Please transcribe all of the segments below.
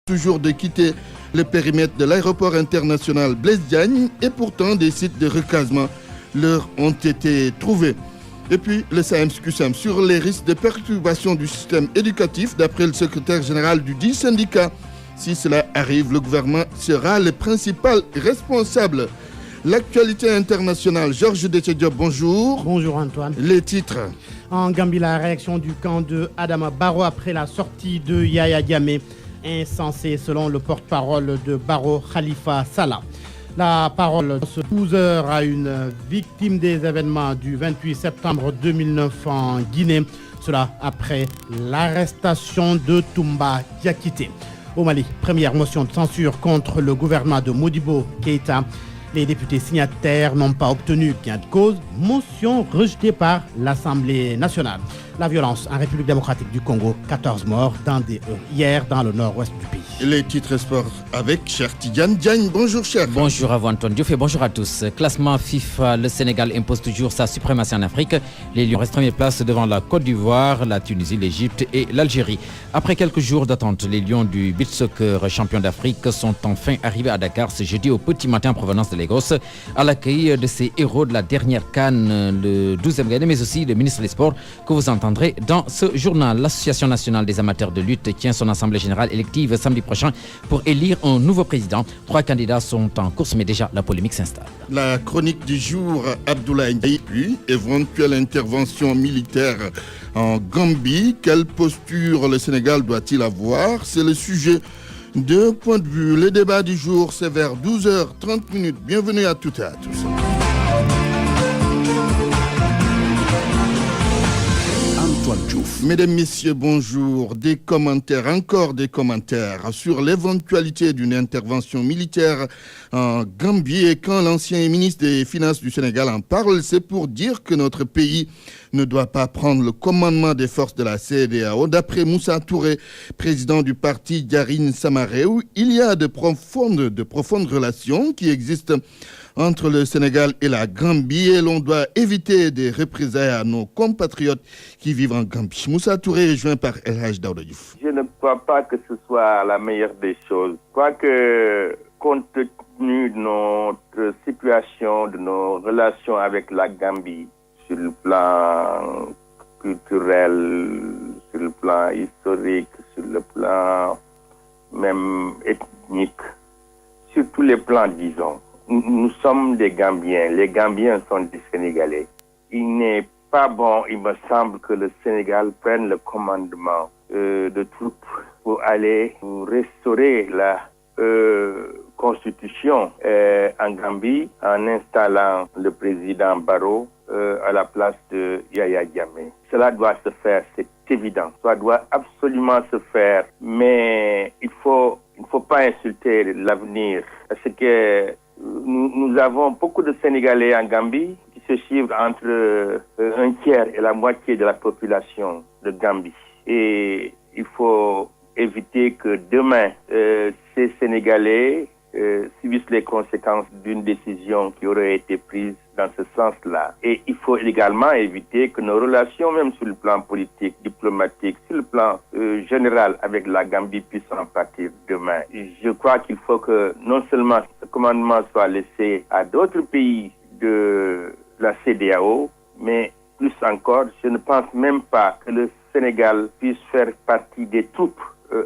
toujours de quitter le périmètre de l'aéroport international Blaise Diagne et pourtant des sites de recasement leur ont été trouvés. Et puis le SAEMS-CUSAM sur les risques de perturbation du système éducatif d'après le secrétaire général du dit syndicat. Si cela arrive, le gouvernement sera le principal responsable. L'actualité internationale, Georges Déthié-Diop, bonjour. Bonjour Antoine. Les titres. En Gambie, la réaction du camp de Adama Barrow après la sortie de Yaya Jammeh, insensée selon le porte-parole de Barrow, Khalifa Sallah. La parole ce 12 heures à une victime des événements du 28 septembre 2009 en Guinée. Cela après l'arrestation de Toumba Diakité. Au Mali, première motion de censure contre le gouvernement de Modibo Keïta. Les députés signataires n'ont pas obtenu gain de cause. Motion rejetée par l'Assemblée nationale. La violence en République démocratique du Congo, 14 morts hier dans le nord-ouest du pays. Les titres sport avec Cher Tidiane Diagne. Bonjour Cher. Bonjour à vous Antoine Diouf et bonjour à tous. Classement FIFA, le Sénégal impose toujours sa suprématie en Afrique. Les Lions restent première place devant la Côte d'Ivoire, la Tunisie, l'Égypte et l'Algérie. Après quelques jours d'attente, les Lions du beach soccer champions d'Afrique sont enfin arrivés à Dakar ce jeudi au petit matin en provenance de Lagos à l'accueil de ces héros de la dernière CAN, le 12e gagnant, mais aussi le ministre des Sports que vous entendrez dans ce journal. L'Association nationale des amateurs de lutte tient son assemblée générale élective samedi prochain pour élire un nouveau président. 3 candidats sont en course, mais déjà la polémique s'installe. La chronique du jour, Abdoulaye Ndiaye, puis éventuelle intervention militaire en Gambie. Quelle posture le Sénégal doit-il avoir? C'est le sujet de Point de vue. Le débat du jour, c'est vers 12h30. Bienvenue à toutes et à tous. Mesdames, Messieurs, bonjour. Encore des commentaires sur l'éventualité d'une intervention militaire en Gambie. Et quand l'ancien ministre des Finances du Sénégal en parle, c'est pour dire que notre pays ne doit pas prendre le commandement des forces de la CEDEAO. D'après Moussa Touré, président du parti Diarine Samaréou, il y a de profondes relations qui existent entre le Sénégal et la Gambie et l'on doit éviter des représailles à nos compatriotes qui vivent en Gambie. Moussa Touré est joint par El Hadj Daouda Diouf. Je ne crois pas que ce soit la meilleure des choses. Quoique, compte tenu de notre situation, de nos relations avec la Gambie, sur le plan culturel, sur le plan historique, sur le plan même ethnique, sur tous les plans, disons. Nous sommes des Gambiens, les Gambiens sont des Sénégalais. Il n'est pas bon, il me semble, que le Sénégal prenne le commandement de troupes pour aller restaurer la constitution en Gambie en installant le président Barrow à la place de Yaya Jammeh. Cela doit se faire, c'est évident. Cela doit absolument se faire, mais il faut pas insulter l'avenir parce que nous avons beaucoup de Sénégalais en Gambie qui se chiffrent entre un tiers et la moitié de la population de Gambie. Et il faut éviter que demain, ces Sénégalais subissent les conséquences d'une décision qui aurait été prise dans ce sens-là. Et il faut également éviter que nos relations, même sur le plan politique, diplomatique, sur le plan général avec la Gambie puissent en partir demain. Je crois qu'il faut que non seulement ce commandement soit laissé à d'autres pays de la CEDEAO, mais plus encore, je ne pense même pas que le Sénégal puisse faire partie des troupes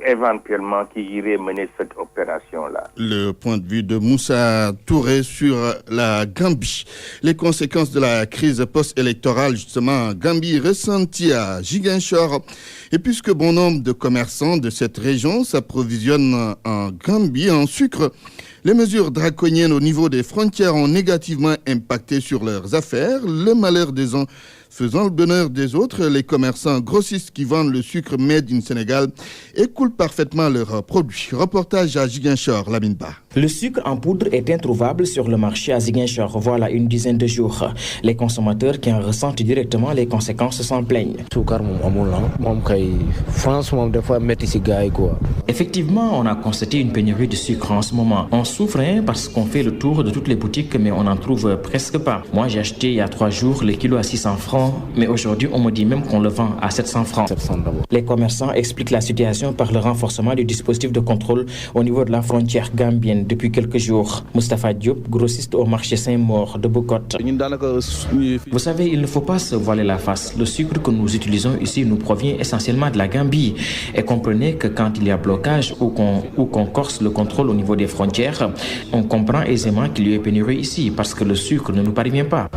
éventuellement qui irait mener cette opération-là. Le point de vue de Moussa Touré sur la Gambie. Les conséquences de la crise post-électorale, justement, en Gambie, ressenties à Ziguinchor. Et puisque bon nombre de commerçants de cette région s'approvisionnent en Gambie en sucre, les mesures draconiennes au niveau des frontières ont négativement impacté sur leurs affaires. Le malheur des uns faisant le bonheur des autres, les commerçants grossistes qui vendent le sucre made in Sénégal écoulent parfaitement leurs produits. Reportage à Ziguinchor, Lamine Ba. Le sucre en poudre est introuvable sur le marché à Ziguinchor, voilà une dizaine de jours. Les consommateurs qui en ressentent directement les conséquences s'en plaignent. Effectivement, on a constaté une pénurie de sucre en ce moment. On souffre parce qu'on fait le tour de toutes les boutiques, mais on n'en trouve presque pas. Moi, j'ai acheté il y a 3 jours le kilo à 600 francs francs, mais aujourd'hui on me dit même qu'on le vend à 700 francs. Les commerçants expliquent la situation par le renforcement du dispositif de contrôle au niveau de la frontière gambienne depuis quelques jours. Moustapha Diop, grossiste au marché Saint-Maur de Bocotte. Vous savez, il ne faut pas se voiler la face. Le sucre que nous utilisons ici nous provient essentiellement de la Gambie. Et comprenez que quand il y a blocage ou qu'on corse le contrôle au niveau des frontières, on comprend aisément qu'il y a pénurie ici parce que le sucre ne nous parvient pas.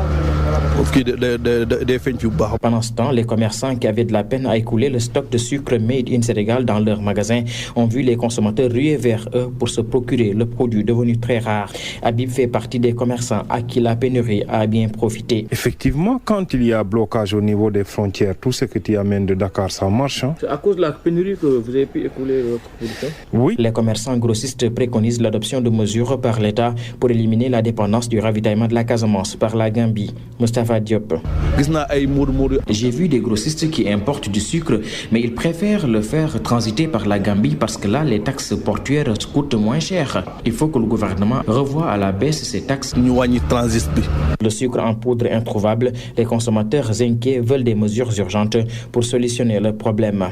Pendant ce temps, les commerçants qui avaient de la peine à écouler le stock de sucre made in Sénégal dans leurs magasins ont vu les consommateurs ruer vers eux pour se procurer le produit devenu très rare. Habib fait partie des commerçants à qui la pénurie a bien profité. Effectivement, quand il y a blocage au niveau des frontières, tout ce que tu amènes de Dakar, ça marche. C'est à cause de la pénurie que vous avez pu écouler votre production? Oui. Les commerçants grossistes préconisent l'adoption de mesures par l'État pour éliminer la dépendance du ravitaillement de la Casamance par la Gambie. Moustapha Diop. J'ai vu des grossistes qui importent du sucre, mais ils préfèrent le faire transiter par la Gambie parce que là, les taxes portuaires coûtent moins cher. Il faut que le gouvernement revoie à la baisse ces taxes. Le sucre en poudre introuvable, les consommateurs inquiets veulent des mesures urgentes pour solutionner le problème.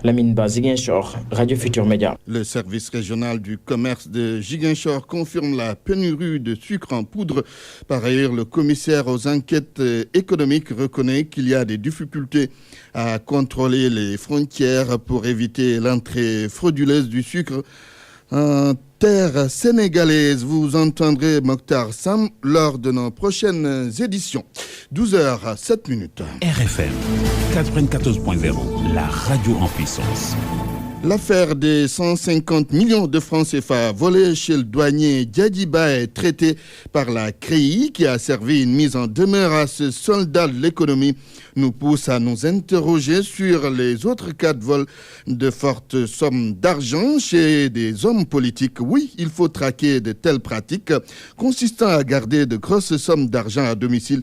Lamine Ba, Ziguinchor, Radio Futur Média. Le service régional du commerce de Ziguinchor confirme la pénurie de sucre en poudre. Par ailleurs, le commissaire aux enquêtes économiques reconnaît qu'il y a des difficultés à contrôler les frontières pour éviter l'entrée frauduleuse du sucre en terre sénégalaise. Vous entendrez Mokhtar Sam lors de nos prochaines éditions. 12h07. RFM 94.0, la radio en puissance. L'affaire des 150 millions de francs CFA volés chez le douanier Diadiba est traitée par la CREI qui a servi une mise en demeure à ce soldat de l'économie nous pousse à nous interroger sur les autres cas de vol de fortes sommes d'argent chez des hommes politiques. Oui, il faut traquer de telles pratiques consistant à garder de grosses sommes d'argent à domicile.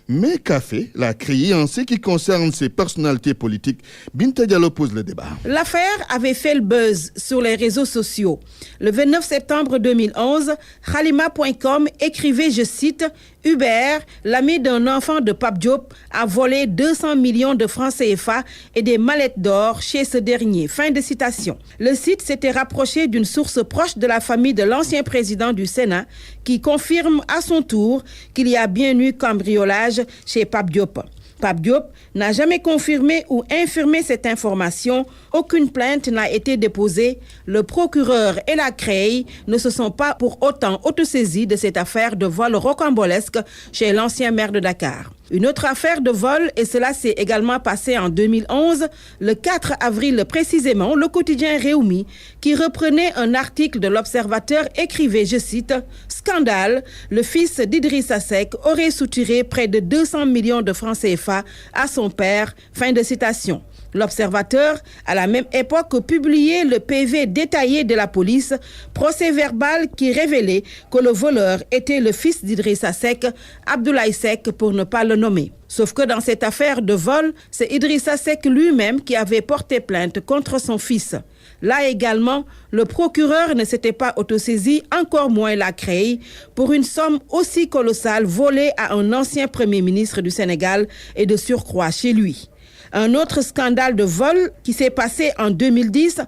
Mais qu'a fait la CREI en ce qui concerne ces personnalités politiques? Binta Diallo pose le débat. L'affaire avait fait le buzz sur les réseaux sociaux. Le 29 septembre 2011, Khalima.com écrivait, je cite, « Hubert, l'ami d'un enfant de Pape Diop, a volé 200 millions de francs CFA et des mallettes d'or chez ce dernier. » Fin de citation. Le site s'était rapproché d'une source proche de la famille de l'ancien président du Sénat qui confirme à son tour qu'il y a bien eu cambriolage chez Pape Diop. Pape Diop n'a jamais confirmé ou infirmé cette information. Aucune plainte n'a été déposée. Le procureur et la CREI ne se sont pas pour autant autosaisis de cette affaire de vol rocambolesque chez l'ancien maire de Dakar. Une autre affaire de vol, et cela s'est également passé en 2011, le 4 avril précisément, le quotidien Réumi, qui reprenait un article de l'Observateur, écrivait, je cite, « Scandale, le fils d'Idrissa Seck aurait soutiré près de 200 millions de francs CFA à son père. » Fin de citation. L'Observateur, à la même époque, publiait le PV détaillé de la police, procès verbal qui révélait que le voleur était le fils d'Idrissa Seck, Abdoulaye Seck pour ne pas le nommer. Sauf que dans cette affaire de vol, c'est Idrissa Seck lui-même qui avait porté plainte contre son fils. Là également, le procureur ne s'était pas autosaisi, encore moins la CREI, pour une somme aussi colossale volée à un ancien Premier ministre du Sénégal et de surcroît chez lui. Un autre scandale de vol qui s'est passé en 2010,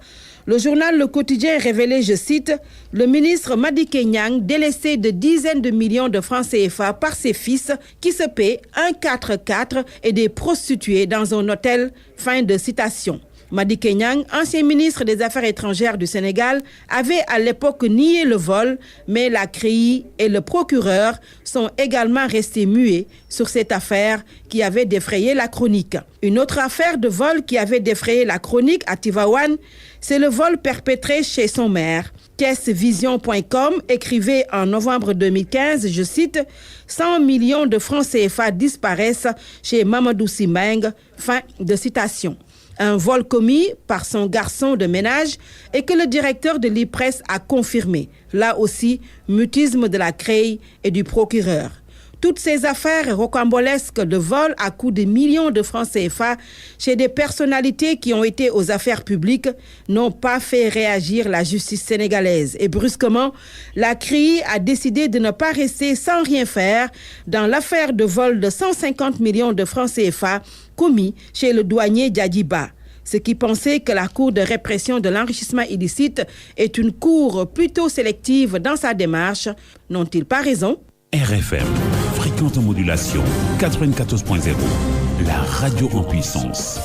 le journal Le Quotidien révélait, je cite, « Le ministre Madické Niang délaissé de dizaines de millions de francs CFA par ses fils qui se paient un 4x4 et des prostituées dans un hôtel. » Fin de citation. Madické Niang, ancien ministre des Affaires étrangères du Sénégal, avait à l'époque nié le vol, mais la CREI et le procureur sont également restés muets sur cette affaire qui avait défrayé la chronique. Une autre affaire de vol qui avait défrayé la chronique à Tivaouane, c'est le vol perpétré chez son maire. Caissevision.com écrivait en novembre 2015, je cite, « 100 millions de francs CFA disparaissent chez Mamadou Sy Mbengue. » Fin de citation. Un vol commis par son garçon de ménage et que le directeur de l'IPRES a confirmé. Là aussi, mutisme de la CREI et du procureur. Toutes ces affaires rocambolesques de vol à coût de millions de francs CFA chez des personnalités qui ont été aux affaires publiques n'ont pas fait réagir la justice sénégalaise. Et brusquement, la CRI a décidé de ne pas rester sans rien faire dans l'affaire de vol de 150 millions de francs CFA commis chez le douanier Djadjiba. Ceux qui pensaient que la Cour de répression de l'enrichissement illicite est une cour plutôt sélective dans sa démarche, n'ont-ils pas raison? RFM, fréquente modulation 94.0, la radio en puissance.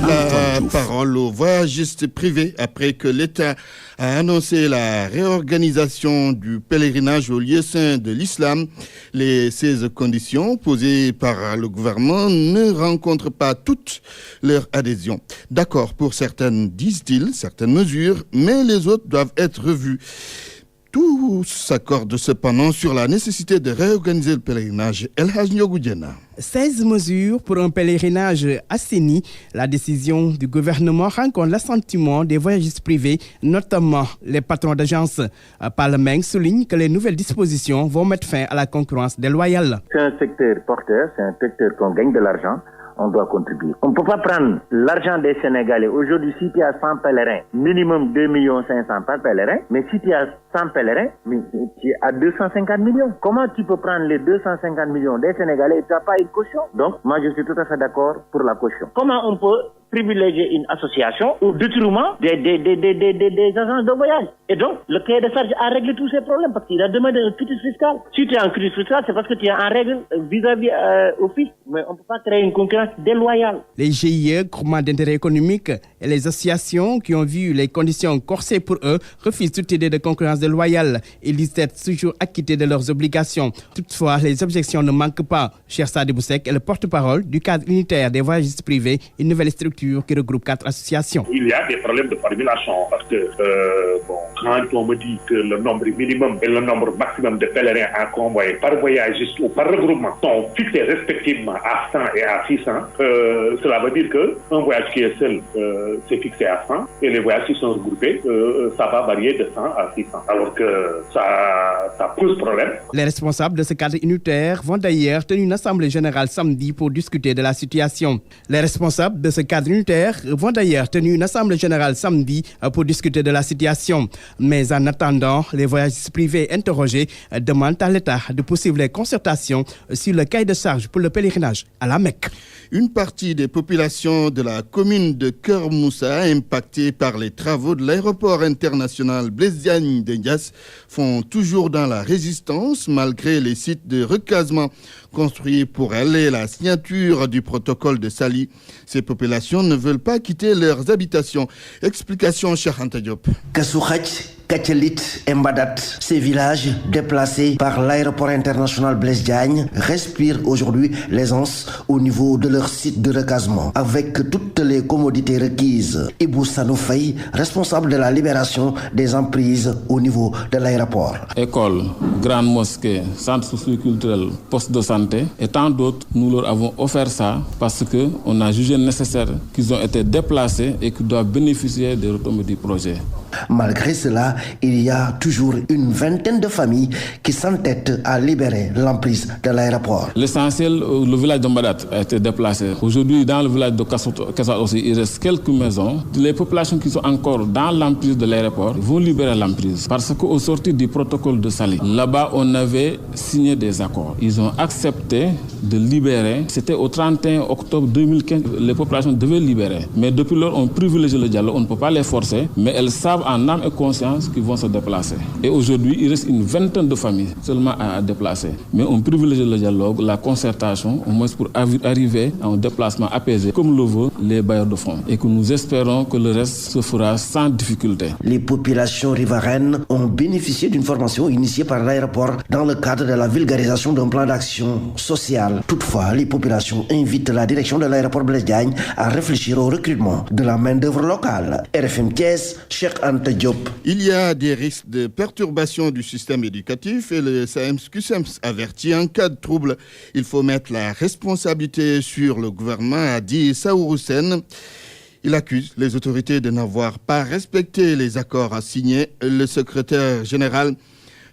La parole aux voyagistes privés après que l'État a annoncé la réorganisation du pèlerinage au lieu saint de l'islam. Les 16 conditions posées par le gouvernement ne rencontrent pas toute leur adhésion. D'accord pour certaines, disent-ils, certaines mesures, mais les autres doivent être revues. Tous s'accordent cependant sur la nécessité de réorganiser le pèlerinage. El Hadj Ndiogou Diena. 16 mesures pour un pèlerinage assaini. La décision du gouvernement rencontre l'assentiment des voyagistes privés, notamment les patrons d'agences. Parlemeng souligne que les nouvelles dispositions vont mettre fin à la concurrence déloyale. C'est un secteur porteur, c'est un secteur qu'on gagne de l'argent. On doit contribuer. On ne peut pas prendre l'argent des Sénégalais. Aujourd'hui, si tu as 100 pèlerins, minimum 2,5 millions par pèlerin, mais si tu as 100 pèlerins, tu as 250 millions. Comment tu peux prendre les 250 millions des Sénégalais et tu n'as pas une caution? Donc, moi, je suis tout à fait d'accord pour la caution. Comment on peut privilégier une association au détriment des agences de voyage? Et donc, le cahier de charge a réglé tous ces problèmes parce qu'il a demandé un quitus fiscal. Si tu as un quitus fiscal, c'est parce que tu es en règle vis-à-vis au fisc. Mais on ne peut pas créer une concurrence déloyale. Les GIE, groupements d'intérêt économique, et les associations qui ont vu les conditions corsées pour eux refusent toute idée de concurrence déloyale. Ils disent être toujours acquittés de leurs obligations. Toutefois, les objections ne manquent pas. Cher Sadi Boussek est le porte-parole du cadre unitaire des voyagistes privés, une nouvelle structure qui regroupe 4 associations. Il y a des problèmes de formulation parce que quand on me dit que le nombre minimum et le nombre maximum de pèlerins à convoyer par voyagiste ou par regroupement sont fixés respectivement à 100 et à 600, cela veut dire qu'un voyage qui est seul, c'est fixé à 100 et les voyages qui sont regroupés, ça va varier de 100 à 600. Alors que ça pose problème. Les responsables de ce cadre unitaire vont d'ailleurs tenir une assemblée générale samedi pour discuter de la situation. Les responsables de ce cadre unitaire vont d'ailleurs tenir une assemblée générale samedi pour discuter de la situation. Mais en attendant, les voyagistes privés interrogés demandent à l'État de poursuivre les concertations sur le cahier de charge pour le pèlerinage à la Mecque. Une partie des populations de la commune de Keur Moussa, impactées par les travaux de l'aéroport international Blaise Diagne de Ndiass, font toujours dans la résistance malgré les sites de recasement construits pour elle et la signature du protocole de Sali. Ces populations ne veulent pas quitter leurs habitations. Explication Cheikh Anta Diop. Kachelit et Mbadat, ces villages déplacés par l'aéroport international Blaise Diagne respirent aujourd'hui l'aisance au niveau de leur site de recasement avec toutes les commodités requises. Ibou Sanoufei, responsable de la libération des emprises au niveau de l'aéroport. École, grande mosquée, centre socio-culturel, poste de santé et tant d'autres, nous leur avons offert ça parce qu'on a jugé nécessaire qu'ils ont été déplacés et qu'ils doivent bénéficier des retombées du projet. Malgré cela, il y a toujours une vingtaine de familles qui s'entêtent à libérer l'emprise de l'aéroport. L'essentiel, le village de Mbadat a été déplacé. Aujourd'hui, dans le village de Kassot aussi, il reste quelques maisons. Les populations qui sont encore dans l'emprise de l'aéroport vont libérer l'emprise. Parce qu'au sortir du protocole de Sali, là-bas, on avait signé des accords. Ils ont accepté de libérer. C'était au 31 octobre 2015, les populations devaient libérer. Mais depuis lors, on privilégie le dialogue. On ne peut pas les forcer, mais elles savent en âme et conscience qu'ils vont se déplacer. Et aujourd'hui, il reste une vingtaine de familles seulement à déplacer. Mais on privilégie le dialogue, la concertation, au moins pour arriver à un déplacement apaisé, comme le veulent les bailleurs de fonds. Et que nous espérons que le reste se fera sans difficulté. Les populations riveraines ont bénéficié d'une formation initiée par l'aéroport dans le cadre de la vulgarisation d'un plan d'action sociale. Toutefois, les populations invitent la direction de l'aéroport Blaise Diagne à réfléchir au recrutement de la main-d'œuvre locale. RFM Thiès, Cheikh Anta Diop. Il y a des risques de perturbation du système éducatif et le SAEMS-CUSEMS avertit en cas de trouble. Il faut mettre la responsabilité sur le gouvernement, a dit Saourou Sène. Il accuse les autorités de n'avoir pas respecté les accords signés. Le secrétaire général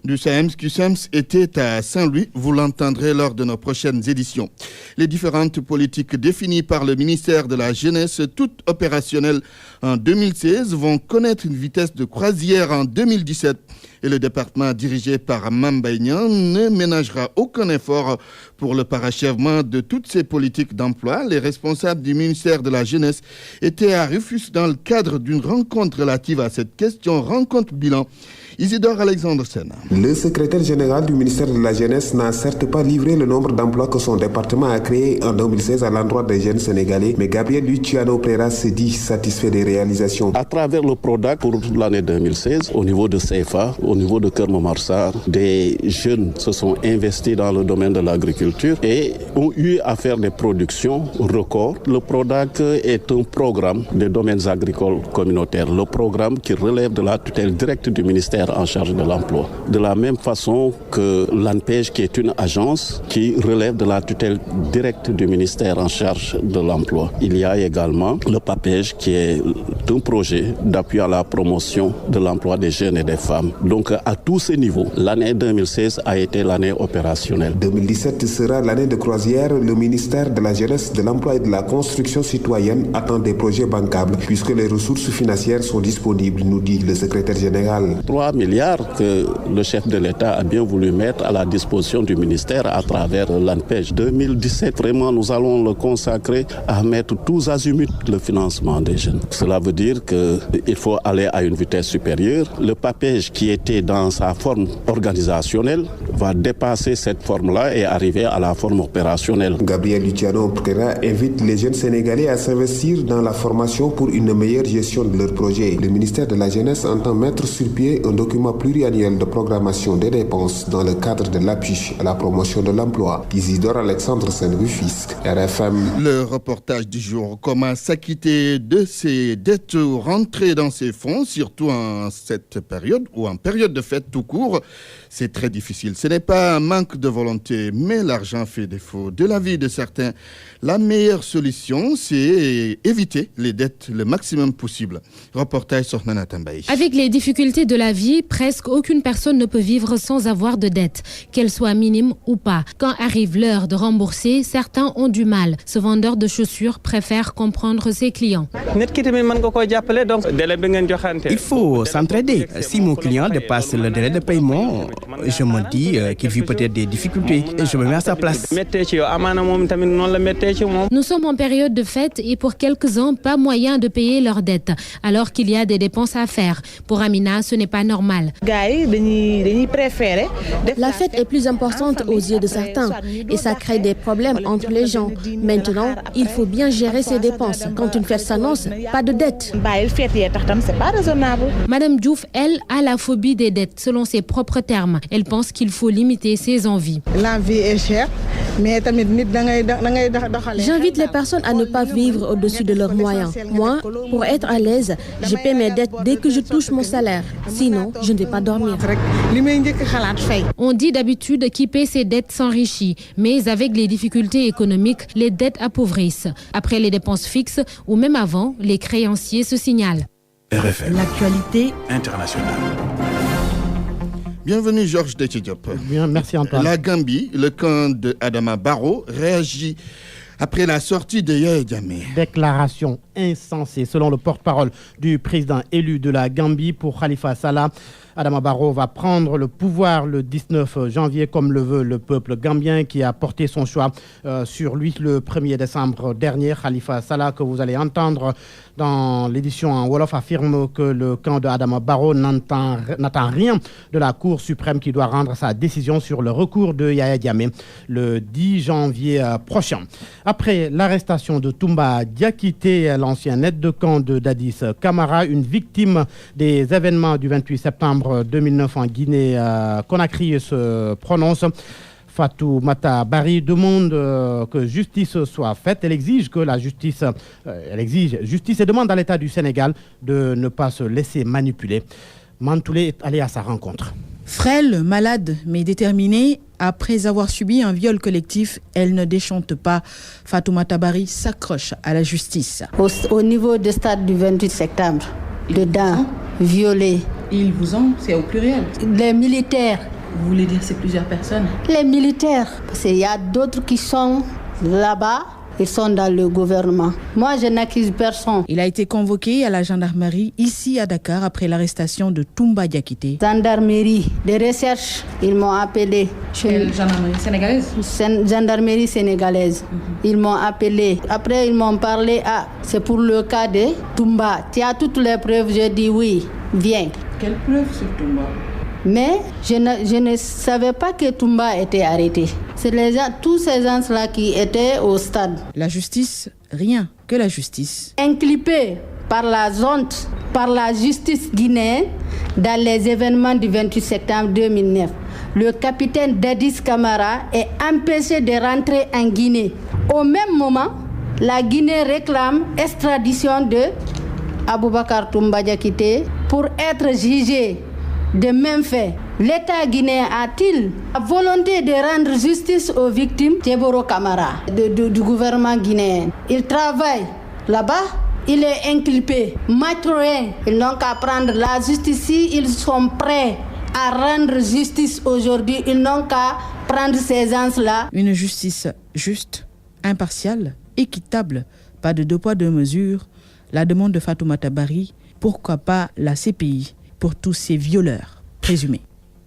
du SAEMS-QSEMS était à Saint-Louis. Vous l'entendrez lors de nos prochaines éditions. Les différentes politiques définies par le ministère de la Jeunesse, toutes opérationnelles en 2016, vont connaître une vitesse de croisière en 2017. Et le département dirigé par Mamba Niang ne ménagera aucun effort pour le parachèvement de toutes ces politiques d'emploi. Les responsables du ministère de la Jeunesse étaient à Rufus dans le cadre d'une rencontre relative à cette question, rencontre bilan. Isidore Alexandre Sena. Le secrétaire général du ministère de la Jeunesse n'a certes pas livré le nombre d'emplois que son département a créé en 2016 à l'endroit des jeunes sénégalais, mais Gabriel Luciano Prera se dit satisfait des réalisations. À travers le PRODAC pour l'année 2016, au niveau de CFA, au niveau de Kermomarsar, des jeunes se sont investis dans le domaine de l'agriculture et ont eu à faire des productions records. Le PRODAC est un programme des domaines agricoles communautaires, le programme qui relève de la tutelle directe du ministère en charge de l'emploi. De la même façon que l'ANPEJ, qui est une agence qui relève de la tutelle directe du ministère en charge de l'emploi. Il y a également le PAPEJ, qui est un projet d'appui à la promotion de l'emploi des jeunes et des femmes. Donc à tous ces niveaux, l'année 2016 a été l'année opérationnelle. 2017 sera l'année de croisière. Le ministère de la Jeunesse, de l'Emploi et de la Construction citoyenne attend des projets bancables puisque les ressources financières sont disponibles, nous dit le secrétaire général. 3 milliards que le chef de l'État a bien voulu mettre à la disposition du ministère à travers l'ANPEJ. 2017, vraiment, nous allons le consacrer à mettre tous azimuts le financement des jeunes. Cela veut dire qu'il faut aller à une vitesse supérieure. Le PAPEJ, qui était dans sa forme organisationnelle, va dépasser cette forme-là et arriver à la forme opérationnelle. Gabriel Luciano Prera invite les jeunes Sénégalais à s'investir dans la formation pour une meilleure gestion de leurs projets. Le ministère de la Jeunesse entend mettre sur pied un document pluriannuel de programmation des dépenses dans le cadre de l'appui à la promotion de l'emploi. Isidore Alexandre Saint-Rufisque, RFM. Le reportage du jour, comment s'acquitter de ses dettes ou rentrer dans ses fonds, surtout en cette période ou en période de fête tout court, c'est très difficile. Ce n'est pas un manque de volonté, mais l'argent fait défaut. De l'avis de certains, la meilleure solution, c'est éviter les dettes le maximum possible. Reportage sur Nana Tambaye. Avec les difficultés de la vie, presque aucune personne ne peut vivre sans avoir de dettes, qu'elles soient minimes ou pas. Quand arrive l'heure de rembourser, certains ont du mal. Ce vendeur de chaussures préfère comprendre ses clients. Il faut s'entraider. Si mon client dépasse le délai de paiement, je me dis qu'il vit peut-être des difficultés et je me mets à sa place. Nous sommes en période de fête et pour quelques-uns, pas moyen de payer leurs dettes, alors qu'il y a des dépenses à faire. Pour Amina, ce n'est pas normal. La fête est plus importante aux yeux de certains et ça crée des problèmes entre les gens. Maintenant, il faut bien gérer ses dépenses. Quand une fête s'annonce, pas de dette. Madame Diouf, elle, a la phobie des dettes, selon ses propres termes. Elle pense qu'il faut limiter ses envies. La vie est chère, mais j'invite les personnes à ne pas vivre au-dessus de leurs moyens. Moi, pour être à l'aise, je paie mes dettes dès que je touche mon salaire. Sinon, je ne vais pas dormir. On dit d'habitude qui paie ses dettes s'enrichit, mais avec les difficultés économiques, les dettes appauvrissent. Après les dépenses fixes ou même avant, les créanciers se signalent. RFM. L'actualité internationale. Bienvenue Georges Déthié-Diop. Bien, merci Antoine. La Gambie, le camp de Adama Barrow réagit après la sortie de Yaya Jammeh. Déclaration insensée. Selon le porte-parole du président élu de la Gambie pour Khalifa Sallah, Adama Barrow va prendre le pouvoir le 19 janvier comme le veut le peuple gambien qui a porté son choix sur lui le 1er décembre dernier. Khalifa Sallah, que vous allez entendre dans l'édition en Wolof, affirme que le camp de Adama Barrow n'attend rien de la Cour suprême qui doit rendre sa décision sur le recours de Yaya Jammeh le 10 janvier prochain. Après l'arrestation de Toumba Diakité, l'ancien aide de camp de Dadis Camara, une victime des événements du 28 septembre 2009 en Guinée-Conakry, se prononce. Fatoumata Barry demande que justice soit faite. Elle exige justice et demande à l'État du Sénégal de ne pas se laisser manipuler. Mantoulé est allé à sa rencontre. Frêle, malade, mais déterminée, après avoir subi un viol collectif, elle ne déchante pas. Fatoumata Barry s'accroche à la justice. Au niveau du stade du 28 septembre, dedans, violé. Ils vous ont, c'est au pluriel. Les militaires Vous voulez dire c'est plusieurs personnes? Les militaires, parce qu'il y a d'autres qui sont là-bas. Ils sont dans le gouvernement. Moi, je n'accuse personne. Il a été convoqué à la gendarmerie ici à Dakar après l'arrestation de Toumba Diakité. Gendarmerie de recherche, ils m'ont appelé. Quelle gendarmerie sénégalaise? Gendarmerie sénégalaise. Ils m'ont appelé. Après, ils m'ont parlé. Ah, c'est pour le cas de Toumba. Tu as toutes les preuves? Je dis oui, viens. Quelles preuves sur Toumba? Mais je ne savais pas que Toumba était arrêté. C'est tous ces gens-là qui étaient au stade. La justice, rien que la justice. Inculpé par la zone, par la justice guinéenne dans les événements du 28 septembre 2009. Le capitaine Dadis Camara est empêché de rentrer en Guinée. Au même moment, la Guinée réclame extradition de Aboubacar Toumba Diakité pour être jugé de même fait. L'État guinéen a-t-il la volonté de rendre justice aux victimes? Teboro Camara, du gouvernement guinéen. Il travaille là-bas, il est inculpé. Maître, ils n'ont qu'à prendre la justice. Si ils sont prêts à rendre justice aujourd'hui, ils n'ont qu'à prendre ces gens-là. Une justice juste, impartiale, équitable, pas de deux poids, deux mesures. La demande de Fatoumata Bari, pourquoi pas la CPI pour tous ces violeurs présumés.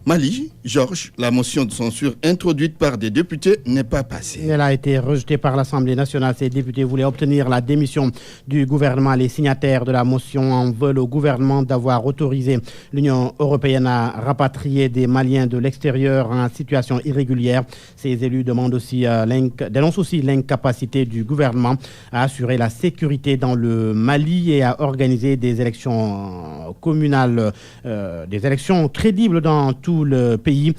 Mali, Georges, la motion de censure introduite par des députés n'est pas passée. Elle a été rejetée par l'Assemblée nationale. Ces députés voulaient obtenir la démission du gouvernement. Les signataires de la motion en veulent au gouvernement d'avoir autorisé l'Union européenne à rapatrier des Maliens de l'extérieur en situation irrégulière. Ces élus dénoncent aussi l'incapacité du gouvernement à assurer la sécurité dans le Mali et à organiser des élections communales, des élections crédibles dans tout le pays.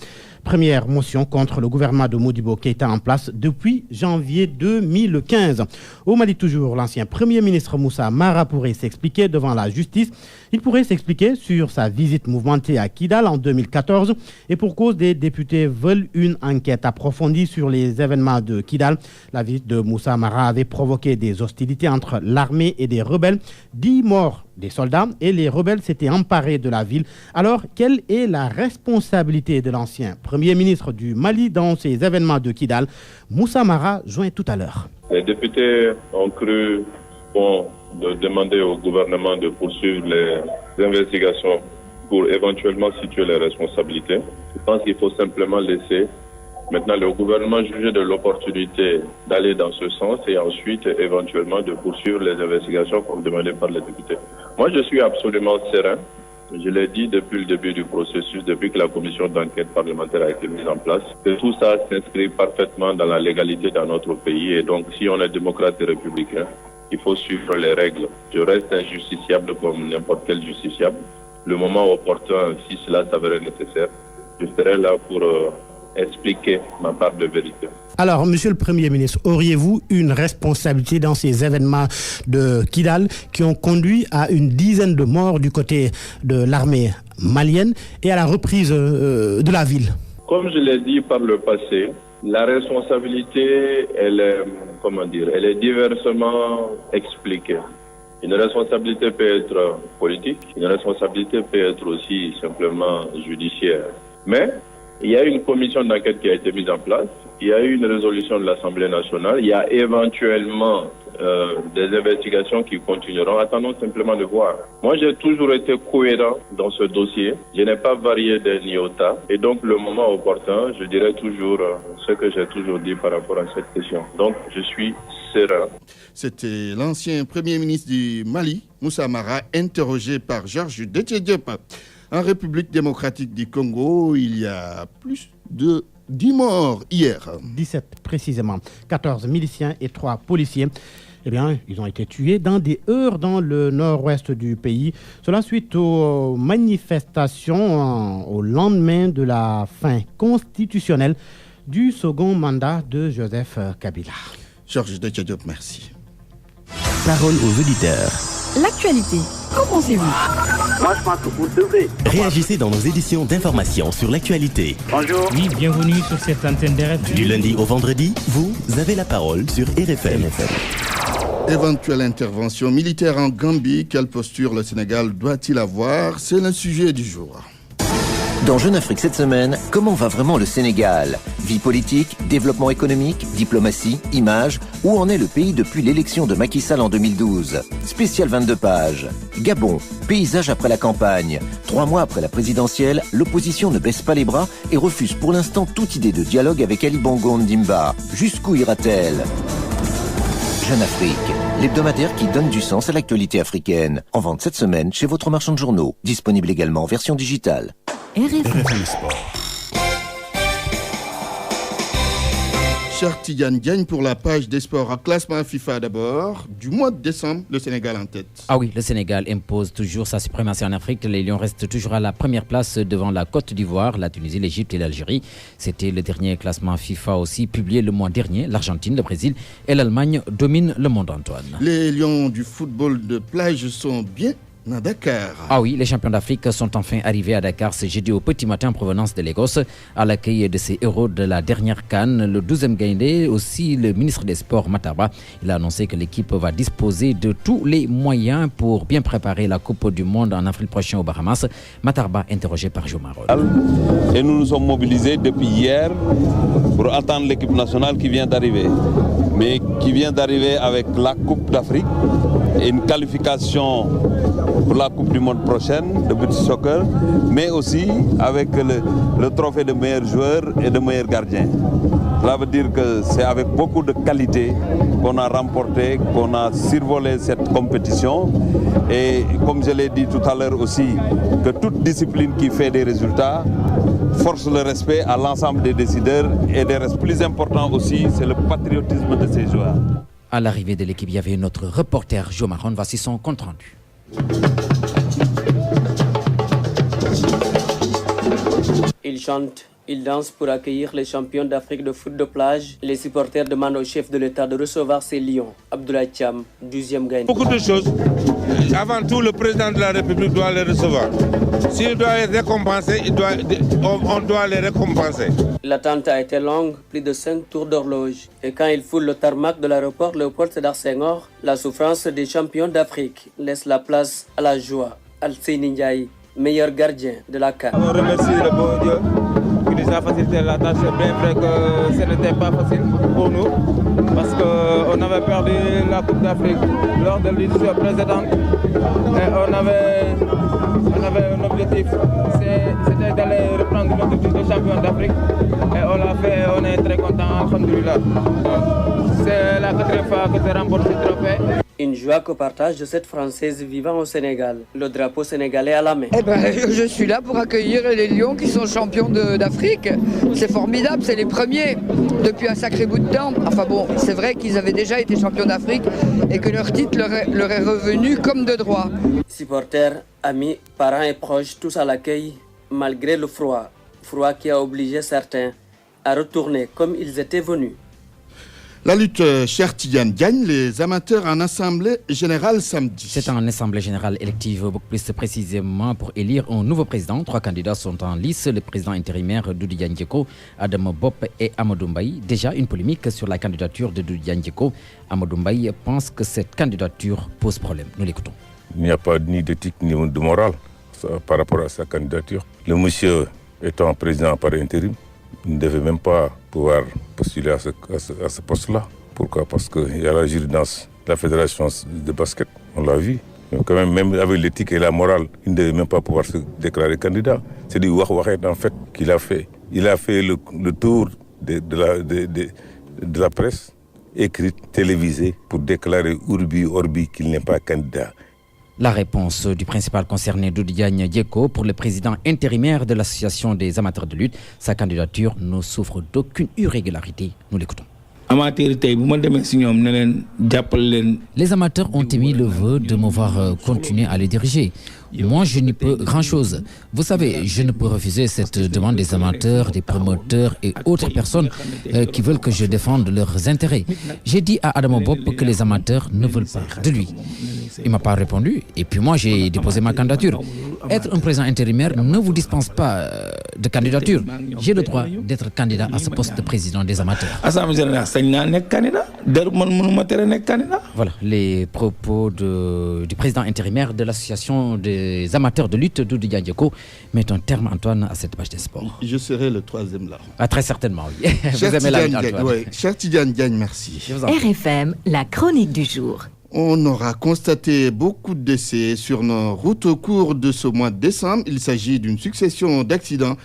Première motion contre le gouvernement de Modibo Keïta en place depuis janvier 2015. Au Mali toujours, l'ancien Premier ministre Moussa Mara pourrait s'expliquer devant la justice. Il pourrait s'expliquer sur sa visite mouvementée à Kidal en 2014 et pour cause des députés veulent une enquête approfondie sur les événements de Kidal. La visite de Moussa Mara avait provoqué des hostilités entre l'armée et des rebelles. 10 morts des soldats et les rebelles s'étaient emparés de la ville. Alors, quelle est la responsabilité de l'ancien Premier ministre du Mali dans ces événements de Kidal? Moussa Mara joint tout à l'heure. Les députés ont cru bon de demander au gouvernement de poursuivre les investigations pour éventuellement situer les responsabilités. Je pense qu'il faut simplement laisser maintenant le gouvernement juger de l'opportunité d'aller dans ce sens et ensuite éventuellement de poursuivre les investigations comme demandé par les députés. Moi, je suis absolument serein. Je l'ai dit depuis le début du processus, depuis que la commission d'enquête parlementaire a été mise en place, que tout ça s'inscrit parfaitement dans la légalité dans notre pays. Et donc, si on est démocrate et républicain, il faut suivre les règles. Je reste injusticiable comme n'importe quel justiciable. Le moment opportun, si cela s'avérait nécessaire, je serai là pour expliquer ma part de vérité. Alors, Monsieur le Premier ministre, auriez-vous une responsabilité dans ces événements de Kidal qui ont conduit à une dizaine de morts du côté de l'armée malienne et à la reprise de la ville? Comme je l'ai dit par le passé, la responsabilité, elle est diversement expliquée. Une responsabilité peut être politique, une responsabilité peut être aussi simplement judiciaire. Mais il y a une commission d'enquête qui a été mise en place, il y a eu une résolution de l'Assemblée nationale, il y a éventuellement des investigations qui continueront. Attendons simplement de voir. Moi, j'ai toujours été cohérent dans ce dossier. Je n'ai pas varié d'un iota. Et donc, le moment opportun, je dirai toujours ce que j'ai toujours dit par rapport à cette question. Donc, je suis serein. C'était l'ancien Premier ministre du Mali, Moussa Mara, interrogé par Georges Déthié-Diop. En République démocratique du Congo, il y a plus de 10 morts hier. 17 précisément. 14 miliciens et 3 policiers. Eh bien, ils ont été tués dans des heurts dans le nord-ouest du pays. Cela suite aux manifestations au lendemain de la fin constitutionnelle du second mandat de Joseph Kabila. Georges Déthié-Diop, merci. Parole aux auditeurs. L'actualité, qu'en pensez-vous? Moi, je pense que vous devez. Réagissez dans nos éditions d'information sur l'actualité. Bonjour. Oui, bienvenue sur cette antenne d'RFM. Du lundi au vendredi, vous avez la parole sur RFM. Éventuelle intervention militaire en Gambie, quelle posture le Sénégal doit-il avoir? C'est le sujet du jour. Dans Jeune Afrique cette semaine, comment va vraiment le Sénégal? Vie politique, développement économique, diplomatie, image, où en est le pays depuis l'élection de Macky Sall en 2012? Spécial 22 pages. Gabon, paysage après la campagne. 3 mois après la présidentielle, l'opposition ne baisse pas les bras et refuse pour l'instant toute idée de dialogue avec Ali Bongo Ondimba. Jusqu'où ira-t-elle? Jeune Afrique, l'hebdomadaire qui donne du sens à l'actualité africaine. En vente cette semaine chez votre marchand de journaux. Disponible également en version digitale. RFM Sport. Cher Tidiane Diagne pour la page des sports à classement FIFA d'abord. Du mois de décembre, le Sénégal en tête. Ah oui, le Sénégal impose toujours sa suprématie en Afrique. Les Lions restent toujours à la première place devant la Côte d'Ivoire, la Tunisie, l'Égypte et l'Algérie. C'était le dernier classement FIFA aussi publié le mois dernier. L'Argentine, le Brésil et l'Allemagne dominent le monde, Antoine. Les Lions du football de plage sont bien à Dakar. Ah oui, les champions d'Afrique sont enfin arrivés à Dakar ce jeudi au petit matin en provenance de Lagos à l'accueil de ces héros de la dernière CAN, le 12e Gaïndé, aussi le ministre des Sports Matarba. Il a annoncé que l'équipe va disposer de tous les moyens pour bien préparer la Coupe du Monde en avril prochain aux Bahamas. Matarba interrogé par Jo Marol. Et nous nous sommes mobilisés depuis hier pour attendre l'équipe nationale qui vient d'arriver. Mais qui vient d'arriver avec la Coupe d'Afrique et une qualification pour la Coupe du Monde prochaine de beach soccer, mais aussi avec le trophée de meilleur joueur et de meilleur gardien. Cela veut dire que c'est avec beaucoup de qualité qu'on a remporté, qu'on a survolé cette compétition. Et comme je l'ai dit tout à l'heure aussi, que toute discipline qui fait des résultats force le respect à l'ensemble des décideurs et des restes plus importants aussi, c'est le patriotisme de ces joueurs. À l'arrivée de l'équipe, il y avait notre reporter Jo Marron. Voici son compte rendu. Il chante, il danse pour accueillir les champions d'Afrique de foot de plage. Les supporters demandent au chef de l'État de recevoir ces lions. Abdoulaye Thiam, 12e gagnant. Beaucoup de choses. Avant tout, le président de la République doit les recevoir. S'il doit les récompenser, on doit les récompenser. L'attente a été longue, plus de 5 tours d'horloge. Et quand il foule le tarmac de l'aéroport Léopold Sédar Senghor, la souffrance des champions d'Afrique laisse la place à la joie. Alseyni Ndiaye, meilleur gardien de la CAN. On remercie le bon Dieu qui nous a facilité la tâche. C'est bien vrai que ce n'était pas facile pour nous parce qu'on avait perdu la Coupe d'Afrique lors de l'édition précédente. Et on avait un objectif, c'était d'aller reprendre notre titre de champion d'Afrique. Et on l'a fait, on est très content, alhamdoulilah. C'est la 4e fois que je remporte ce trophée. Une joie que partage de cette Française vivant au Sénégal. Le drapeau sénégalais à la main. Je suis là pour accueillir les Lions qui sont champions d'Afrique. C'est formidable, c'est les premiers depuis un sacré bout de temps. Enfin bon, c'est vrai qu'ils avaient déjà été champions d'Afrique et que leur titre leur est revenu comme de droit. Supporters, amis, parents et proches, tous à l'accueil, malgré le froid. Froid qui a obligé certains à retourner comme ils étaient venus. La lutte, cher Tidiane Diagne, les amateurs en assemblée générale samedi. C'est en assemblée générale élective, beaucoup plus précisément pour élire un nouveau président. 3 candidats sont en lice, le président intérimaire Doudou Diagne Diécko, Adama Bop et Amadou Mbaye. Déjà une polémique sur la candidature de Doudou Diagne Diécko. Amadou Mbaye pense que cette candidature pose problème. Nous l'écoutons. Il n'y a pas ni d'éthique ni de morale par rapport à sa candidature. Le monsieur étant président par intérim, il ne devait même pas pouvoir postuler à ce poste-là. Pourquoi? Parce qu'il y a la jurisprudence de la fédération de basket, on l'a vu. Mais quand même avec l'éthique et la morale, il ne devait même pas pouvoir se déclarer candidat. C'est du wah-wahet en fait qu'il a fait. Il a fait le tour de la presse, écrite, télévisée, pour déclarer urbi orbi qu'il n'est pas candidat. La réponse du principal concerné Doudou Diagne Diécko pour le président intérimaire de l'association des amateurs de lutte. Sa candidature ne souffre d'aucune irrégularité. Nous l'écoutons. Les amateurs ont émis le vœu de me voir continuer à les diriger. Moi, je n'y peux grand-chose. Vous savez, je ne peux refuser cette demande des amateurs, des promoteurs et autres personnes qui veulent que je défende leurs intérêts. J'ai dit à Adama Bop que les amateurs ne veulent pas de lui. Il ne m'a pas répondu et puis moi, j'ai déposé ma candidature. Être un président intérimaire ne vous dispense pas de candidature. J'ai le droit d'être candidat à ce poste de président des amateurs. Voilà les propos du président intérimaire de l'association des les amateurs de lutte, Doudou Diandjeko, mettent un terme, Antoine, à cette page des sports. Je serai le troisième là. Ah, très certainement, oui. Vous aimez la lutte, Antoine. Oui. Cher Tidiane Diagne, merci. RFM, la chronique du jour. On aura constaté beaucoup de décès sur nos routes au cours de ce mois de décembre. Il s'agit d'une succession d'accidents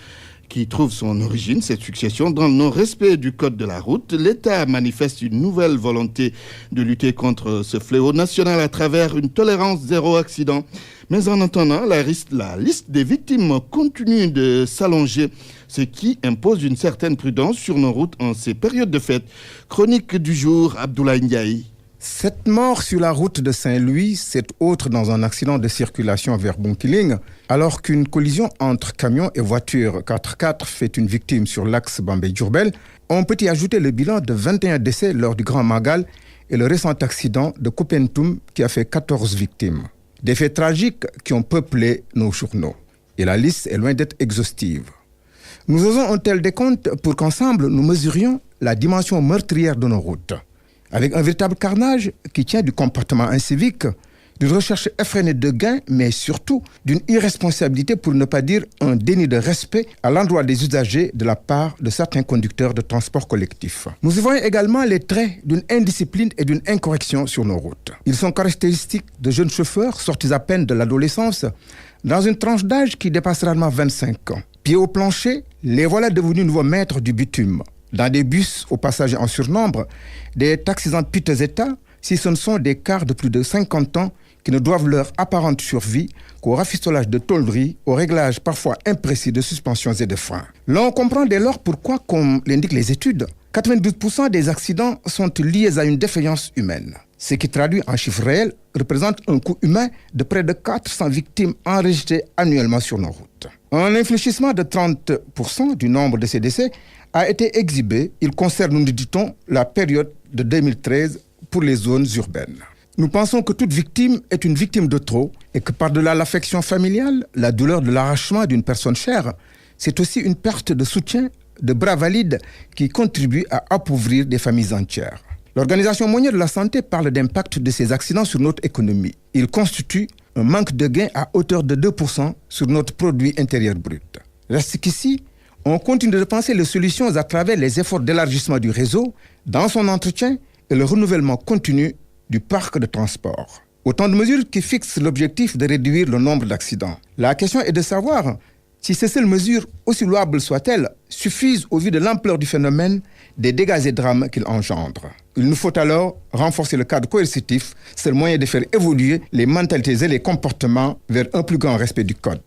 qui trouve son origine, cette succession, dans le non-respect du code de la route. L'État manifeste une nouvelle volonté de lutter contre ce fléau national à travers une tolérance zéro accident. Mais en attendant, la liste des victimes continue de s'allonger, ce qui impose une certaine prudence sur nos routes en ces périodes de fête. Chronique du jour, Abdoulaye Ndiaye. 7 morts sur la route de Saint-Louis, 7 autres dans un accident de circulation vers Bunkiling, alors qu'une collision entre camions et voitures 4x4 fait une victime sur l'axe Bambey-Diourbel. On peut y ajouter le bilan de 21 décès lors du Grand Magal et le récent accident de Koupentoum qui a fait 14 victimes. Des faits tragiques qui ont peuplé nos journaux. Et la liste est loin d'être exhaustive. Nous osons un tel décompte pour qu'ensemble nous mesurions la dimension meurtrière de nos routes. Avec un véritable carnage qui tient du comportement incivique, d'une recherche effrénée de gains, mais surtout d'une irresponsabilité, pour ne pas dire un déni de respect à l'endroit des usagers de la part de certains conducteurs de transport collectif. Nous y voyons également les traits d'une indiscipline et d'une incorrection sur nos routes. Ils sont caractéristiques de jeunes chauffeurs sortis à peine de l'adolescence, dans une tranche d'âge qui dépasse rarement 25 ans. Pieds au plancher, les voilà devenus nouveaux maîtres du bitume. Dans des bus aux passagers en surnombre, des taxis en piteux état, si ce ne sont des cars de plus de 50 ans qui ne doivent leur apparente survie qu'au rafistolage de tôleries, au réglage parfois imprécis de suspensions et de freins. L'on comprend dès lors pourquoi, comme l'indiquent les études, 92% des accidents sont liés à une défaillance humaine. Ce qui traduit en chiffres réels représente un coût humain de près de 400 victimes enregistrées annuellement sur nos routes. Un infléchissement de 30% du nombre de ces décès a été exhibé. Il concerne, nous dit-on, la période de 2013 pour les zones urbaines. Nous pensons que toute victime est une victime de trop et que par-delà l'affection familiale, la douleur de l'arrachement d'une personne chère, c'est aussi une perte de soutien, de bras valides qui contribue à appauvrir des familles entières. L'Organisation mondiale de la santé parle d'impact de ces accidents sur notre économie. Il constitue un manque de gains à hauteur de 2% sur notre produit intérieur brut. Reste qu'ici, on continue de penser les solutions à travers les efforts d'élargissement du réseau, dans son entretien et le renouvellement continu du parc de transport. Autant de mesures qui fixent l'objectif de réduire le nombre d'accidents. La question est de savoir si ces seules mesures, aussi louables soient-elles, suffisent au vu de l'ampleur du phénomène, des dégâts et drames qu'il engendre. Il nous faut alors renforcer le cadre coercitif, c'est le moyen de faire évoluer les mentalités et les comportements vers un plus grand respect du code.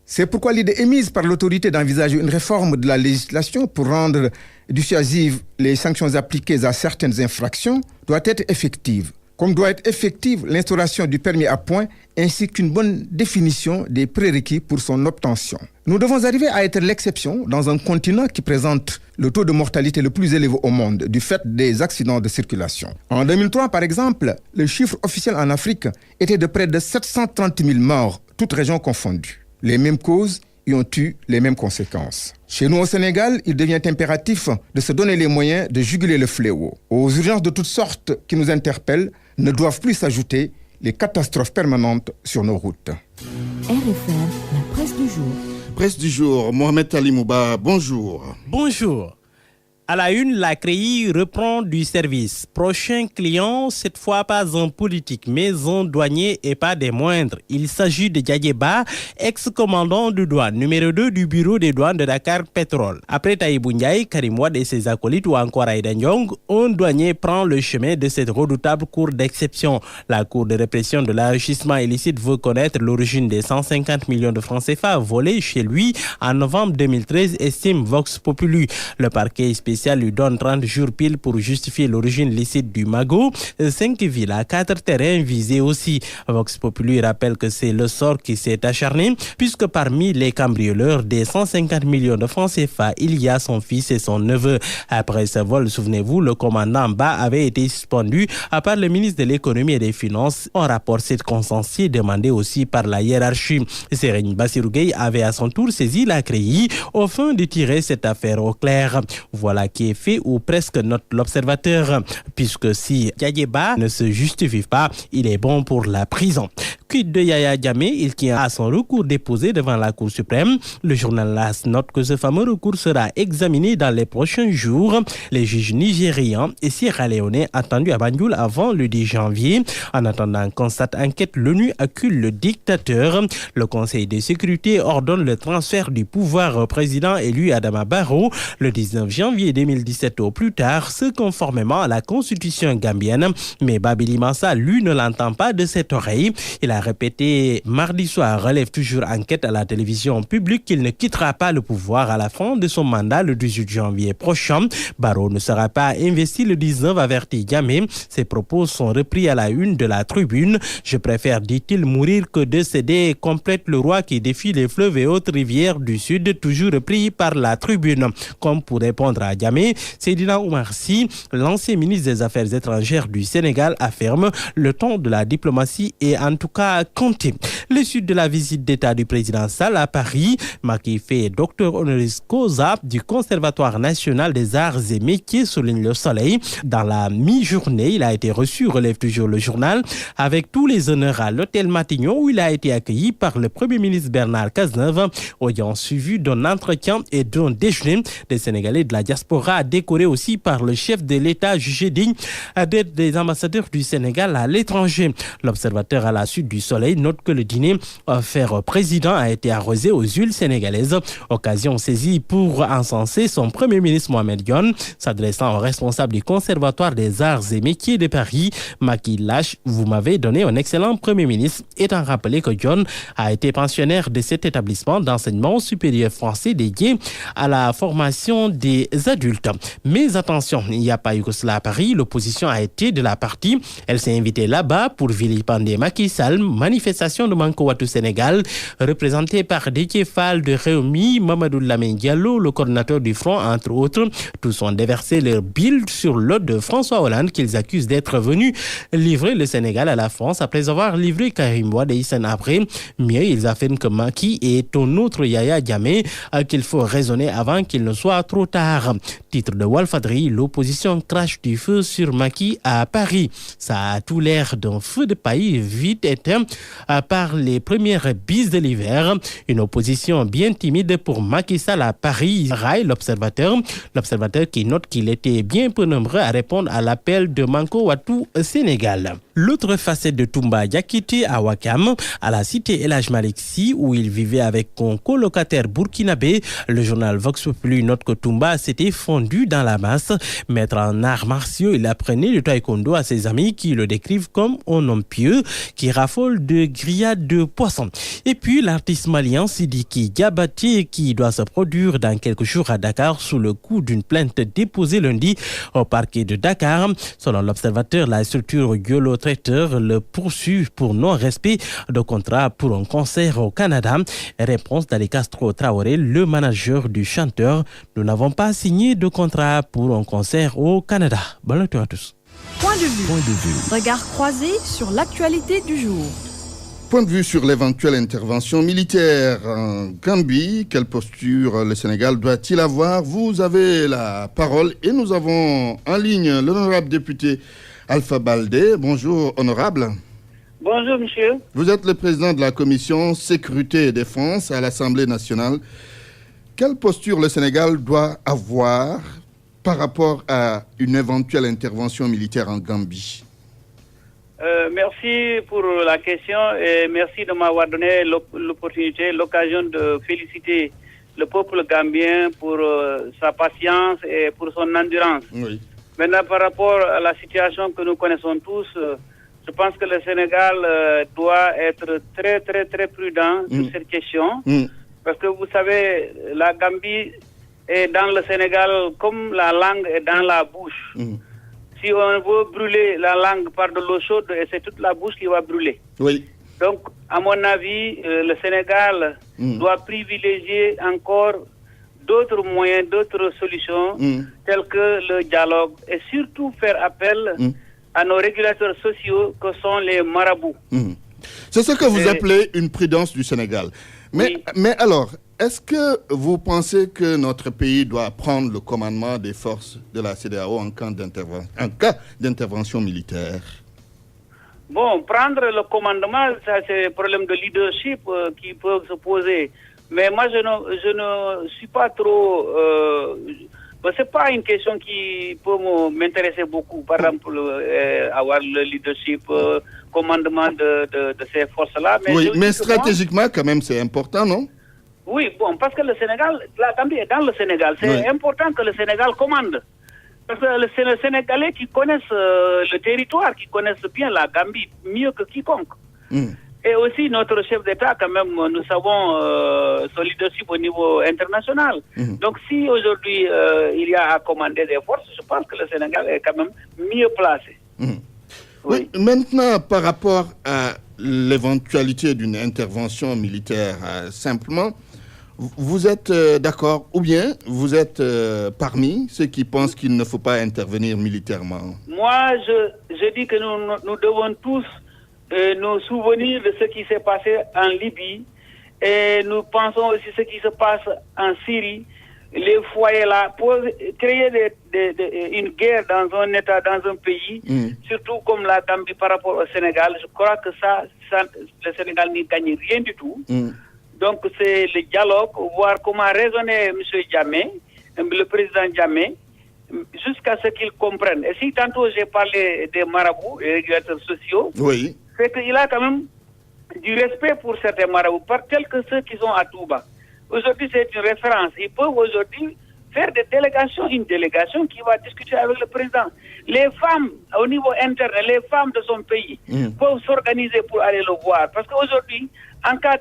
C'est pourquoi l'idée émise par l'autorité d'envisager une réforme de la législation pour rendre dissuasives les sanctions appliquées à certaines infractions doit être effective. Comme doit être effective l'instauration du permis à points ainsi qu'une bonne définition des prérequis pour son obtention. Nous devons arriver à être l'exception dans un continent qui présente le taux de mortalité le plus élevé au monde du fait des accidents de circulation. En 2003, par exemple, le chiffre officiel en Afrique était de près de 730 000 morts, toutes régions confondues. Les mêmes causes y ont eu les mêmes conséquences. Chez nous au Sénégal, il devient impératif de se donner les moyens de juguler le fléau. Aux urgences de toutes sortes qui nous interpellent ne doivent plus s'ajouter les catastrophes permanentes sur nos routes. RFM, la presse du jour. Presse du jour, Mohamed Ali Mouba, bonjour. Bonjour. À la une, la CREI reprend du service. Prochain client, cette fois pas un politique, mais un douanier et pas des moindres. Il s'agit de Diadjeba, ex-commandant de douane, numéro 2 du bureau des douanes de Dakar Pétrole. Après Taïbou Ndiaye, Karim Wade et ses acolytes ou encore Aïda Ndiong, un douanier prend le chemin de cette redoutable cour d'exception. La cour de répression de l'enrichissement illicite veut connaître l'origine des 150 millions de francs CFA volés chez lui en novembre 2013, estime Vox Populi. Le parquet spécial lui donne 30 jours pile pour justifier l'origine licite du magot. 5 villas, 4 terrains visés aussi. Vox Populi rappelle que c'est le sort qui s'est acharné, puisque parmi les cambrioleurs des 150 millions de francs CFA, il y a son fils et son neveu. Après ce vol, souvenez-vous, le commandant Ba avait été suspendu par le ministre de l'économie et des finances. Un rapport circonstancié demandé aussi par la hiérarchie. Serigne Bassirou Gueye avait à son tour saisi la CREI au fin de tirer cette affaire au clair. Voilà qui est fait, ou presque, note l'observateur, puisque si Diadjeba ne se justifie pas, il est bon pour la prison. Quid de Yaya Jammeh? Il tient à son recours déposé devant la Cour suprême. Le journal LAS note que ce fameux recours sera examiné dans les prochains jours. Les juges nigérians et sierra-léonais attendus à Banjul avant le 10 janvier. En attendant qu'on constate enquête, l'ONU accuse le dictateur. Le Conseil de sécurité ordonne le transfert du pouvoir au président élu Adama Barrow le 19 janvier 2017 au plus tard, ce conformément à la constitution gambienne. Mais Babili Mansa, lui, ne l'entend pas de cette oreille. Il a répété mardi soir, relève toujours enquête à la télévision publique, qu'il ne quittera pas le pouvoir à la fin de son mandat le 18 janvier prochain. Barrow ne sera pas investi le 19, averti Jammeh. Ses propos sont repris à la une de la Tribune. Je préfère, dit-il, mourir que de céder, complète le roi qui défie les fleuves et autres rivières du Sud, toujours repris par la Tribune. Comme pour répondre à Jammeh, Seydina Oumar Sy, l'ancien ministre des Affaires étrangères du Sénégal, affirme le temps de la diplomatie est en tout cas compté. Le sud de la visite d'État du président Sall à Paris, Macky fait docteur honoris causa du Conservatoire national des arts et métiers, souligne Le Soleil. Dans la mi-journée, il a été reçu, relève toujours le journal, avec tous les honneurs à l'hôtel Matignon où il a été accueilli par le Premier ministre Bernard Cazeneuve, ayant suivi d'un entretien et d'un déjeuner. Des Sénégalais de la diaspora, décorés aussi par le chef de l'État jugé digne d'être des ambassadeurs du Sénégal à l'étranger. L'Observateur, à la suite du Soleil, note que le dîner offert au président a été arrosé aux huiles sénégalaises. Occasion saisie pour encenser son Premier ministre Mohamed Dionne. S'adressant au responsable du Conservatoire des arts et métiers de Paris, Macky lâche: vous m'avez donné un excellent Premier ministre, étant rappelé que Dionne a été pensionnaire de cet établissement d'enseignement supérieur français dédié à la formation des adultes. Mais attention, il n'y a pas eu que cela à Paris. L'opposition a été de la partie. Elle s'est invitée là-bas pour vilipender Macky Sall. Manifestation de Manko Watu Sénégal, représentée par Déthié Fall de Rewmi, Mamadou Lamine Diallo, le coordinateur du Front, entre autres. Tous ont déversé leur bile sur l'hôte de François Hollande qu'ils accusent d'être venus livrer le Sénégal à la France après avoir livré Karim Wade et Hissène Habré. Mieux, ils affirment que Macky est un autre Yaya Jammeh, qu'il faut raisonner avant qu'il ne soit trop tard. Titre de Walfadri, l'opposition crache du feu sur Macky à Paris. Ça a tout l'air d'un feu de paille vite éteint par les premières bises de l'hiver. Une opposition bien timide pour Macky Sall à Paris, raille l'Observateur. L'Observateur qui note qu'il était bien peu nombreux à répondre à l'appel de Manko Watu Sénégal. L'autre facette de Toumba Diakité à Ouakam, à la cité El Hadj Malick Sy, où il vivait avec un colocataire burkinabé. Le journal Vox Populi note que Toumba s'était fondu dans la masse. Maître en arts martiaux, il apprenait le taekwondo à ses amis qui le décrivent comme un homme pieux qui raffole de grillades de poissons. Et puis l'artiste malien Sidiki Diabaté, qui doit se produire dans quelques jours à Dakar sous le coup d'une plainte déposée lundi au parquet de Dakar. Selon l'Observateur, la structure Yolo Traiteur le poursuit pour non-respect de contrat pour un concert au Canada. Réponse d'Ali Castro Traoré, le manager du chanteur: nous n'avons pas signé de contrat pour un concert au Canada. Bonne nuit à tous. Point de vue. Regard croisé sur l'actualité du jour. Point de vue sur l'éventuelle intervention militaire en Gambie. Quelle posture le Sénégal doit-il avoir? Vous avez la parole et nous avons en ligne l'honorable député Alpha Baldé. Bonjour, honorable. Bonjour, monsieur. Vous êtes le président de la commission Sécurité et Défense à l'Assemblée nationale. Quelle posture le Sénégal doit avoir par rapport à une éventuelle intervention militaire en Gambie? Merci pour la question et merci de m'avoir donné l'opportunité, l'occasion de féliciter le peuple gambien pour sa patience et pour son endurance. Oui. Maintenant, par rapport à la situation que nous connaissons tous, je pense que le Sénégal doit être très, très, très prudent sur cette question. Parce que vous savez, la Gambie est dans le Sénégal comme la langue est dans la bouche. Si on veut brûler la langue par de l'eau chaude, c'est toute la bouche qui va brûler. Oui. Donc, à mon avis, le Sénégal doit privilégier encore d'autres moyens, d'autres solutions, telles que le dialogue, et surtout faire appel à nos régulateurs sociaux que sont les marabouts. C'est ce que vous appelez une prudence du Sénégal. Mais alors, est-ce que vous pensez que notre pays doit prendre le commandement des forces de la CEDEAO en cas d'intervention militaire? Bon, prendre le commandement, ça c'est un problème de leadership qui peut se poser. Mais moi, je ne suis pas trop... c'est pas une question qui peut m'intéresser beaucoup. Par exemple, avoir le leadership, commandement de ces forces-là. Mais stratégiquement, quand même, c'est important, non? Oui, bon, parce que le Sénégal, la Gambie est dans le Sénégal. C'est important que le Sénégal commande. Parce que c'est les Sénégalais qui connaissent le territoire, qui connaissent bien la Gambie, mieux que quiconque. Et aussi, notre chef d'État, quand même, nous savons son leadership au niveau international. Donc, si aujourd'hui, il y a à commander des forces, je pense que le Sénégal est quand même mieux placé. Oui. Maintenant, par rapport à l'éventualité d'une intervention militaire, simplement, vous êtes d'accord ou bien vous êtes parmi ceux qui pensent qu'il ne faut pas intervenir militairement? Moi, je dis que nous devons tous nous souvenir de ce qui s'est passé en Libye et nous pensons aussi ce qui se passe en Syrie. Les foyers là, pour créer une guerre dans un État, dans un pays, surtout comme la Gambie par rapport au Sénégal, je crois que ça le Sénégal n'y gagne rien du tout. Donc c'est le dialogue, voir comment raisonner M. Djamé, le président Djamé, jusqu'à ce qu'ils comprennent. Et si tantôt j'ai parlé des marabouts et régulateurs sociaux, c'est qu'il a quand même du respect pour certains marabouts, tels que ceux qui sont à Touba. Aujourd'hui, c'est une référence. Ils peuvent aujourd'hui faire des délégations, une délégation qui va discuter avec le président. Les femmes, au niveau interne, les femmes de son pays peuvent s'organiser pour aller le voir. Parce qu'aujourd'hui, en cas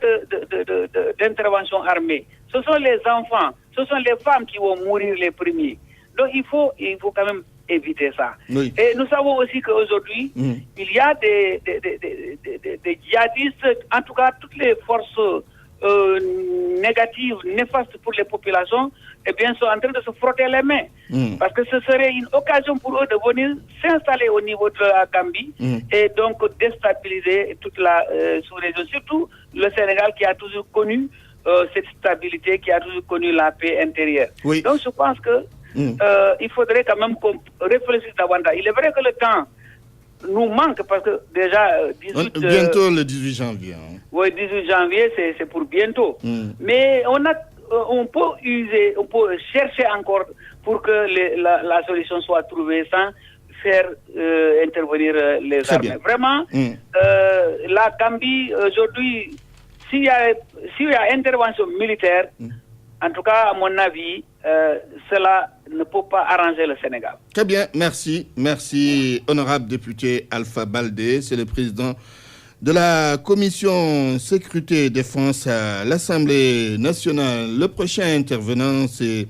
d'intervention armée, ce sont les enfants, ce sont les femmes qui vont mourir les premiers. Donc, il faut quand même éviter ça. Et nous savons aussi qu'aujourd'hui, il y a des djihadistes, en tout cas, toutes les forces négatives, néfastes pour les populations, eh bien, sont en train de se frotter les mains. Parce que ce serait une occasion pour eux de venir s'installer au niveau de la Gambie et donc déstabiliser toute la sous-région. Surtout le Sénégal qui a toujours connu cette stabilité, qui a toujours connu la paix intérieure. Donc, je pense que il faudrait quand même qu'on réfléchisse davantage. Il est vrai que le temps nous manque parce que déjà... bientôt le 18 janvier. Oui, 18 janvier, c'est pour bientôt. Mais on peut user, on peut chercher encore pour que la solution soit trouvée sans faire intervenir les armées. Bien. Vraiment, la Gambie, aujourd'hui, s'il y a intervention militaire, en tout cas, à mon avis, cela ne peut pas arranger le Sénégal. Très bien, merci. Merci, honorable député Alpha Baldé. C'est le président de la commission sécurité et défense à l'Assemblée nationale. Le prochain intervenant, c'est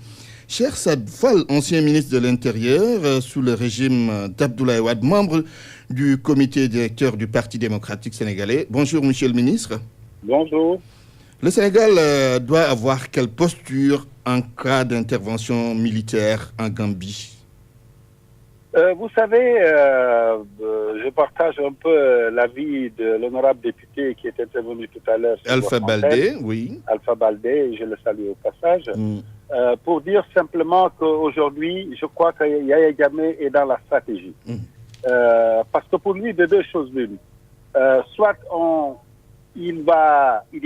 Cheikh Saad Fall, ancien ministre de l'Intérieur sous le régime d'Abdoulaye Wade, membre du comité directeur du Parti démocratique sénégalais. Bonjour, monsieur le ministre. Bonjour. Le Sénégal doit avoir quelle posture en cas d'intervention militaire en Gambie? Vous savez, je partage un peu l'avis de l'honorable député qui est intervenu tout à l'heure. Alpha Baldé, oui. Alpha Baldé, je le salue au passage. Pour dire simplement qu'aujourd'hui, je crois que Yaya Jammeh est dans la stratégie. Parce que pour lui, de deux choses l'une. Soit il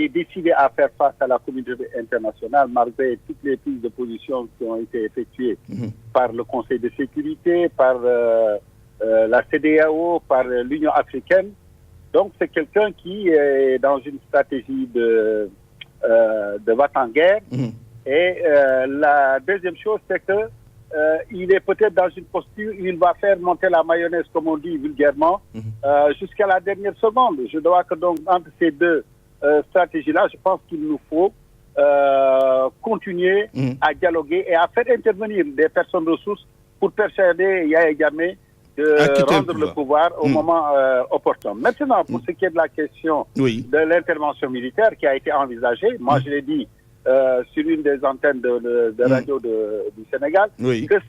est décidé à faire face à la communauté internationale malgré toutes les prises de position qui ont été effectuées par le Conseil de sécurité, par la CEDEAO, par l'Union africaine. Donc c'est quelqu'un qui est dans une stratégie de va-t-en-guerre. Et la deuxième chose, c'est que il est peut-être dans une posture où il va faire monter la mayonnaise, comme on dit vulgairement, jusqu'à la dernière seconde. Je dois que donc, entre ces deux stratégies-là, je pense qu'il nous faut continuer à dialoguer et à faire intervenir des personnes ressources pour persuader Yaya Jammeh de rendre le pouvoir au moment opportun. Maintenant, pour ce qui est de la question de l'intervention militaire qui a été envisagée, moi je l'ai dit, sur une des antennes de radio du Sénégal, que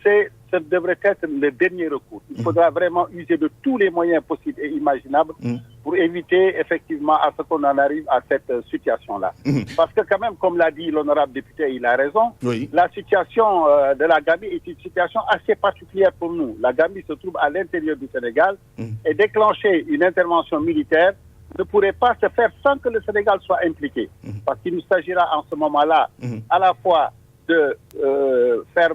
ça devrait être le dernier recours. Il faudra vraiment user de tous les moyens possibles et imaginables pour éviter effectivement à ce qu'on en arrive à cette situation-là. Parce que quand même, comme l'a dit l'honorable député, il a raison, la situation de la Gambie est une situation assez particulière pour nous. La Gambie se trouve à l'intérieur du Sénégal et déclencher une intervention militaire ne pourrait pas se faire sans que le Sénégal soit impliqué. Parce qu'il nous s'agira en ce moment-là à la fois de faire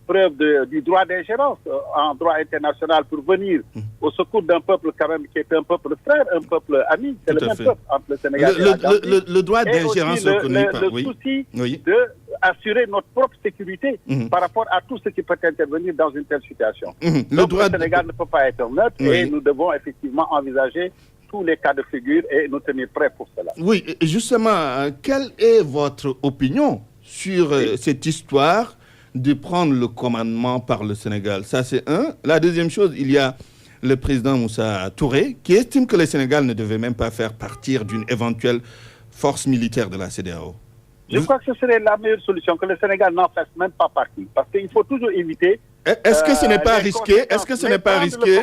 preuve du droit d'ingérence en droit international pour venir au secours d'un peuple quand même qui est un peuple frère, un peuple ami, c'est le même peuple entre le Sénégal et la Gambie. Le droit d'ingérence reconnu par... Le souci d'assurer notre propre sécurité par rapport à tout ce qui peut intervenir dans une telle situation. Donc le Sénégal ne peut pas être neutre et nous devons effectivement envisager tous les cas de figure et nous tenir prêts pour cela. Oui, justement, quelle est votre opinion sur cette histoire de prendre le commandement par le Sénégal? Ça, c'est un. La deuxième chose, il y a le président Moussa Touré qui estime que le Sénégal ne devait même pas faire partir d'une éventuelle force militaire de la CEDEAO. Je crois que ce serait la meilleure solution, que le Sénégal n'en fasse même pas partie. Parce qu'il faut toujours éviter... Est-ce que ce n'est pas risqué? Est-ce que ce n'est pas risqué?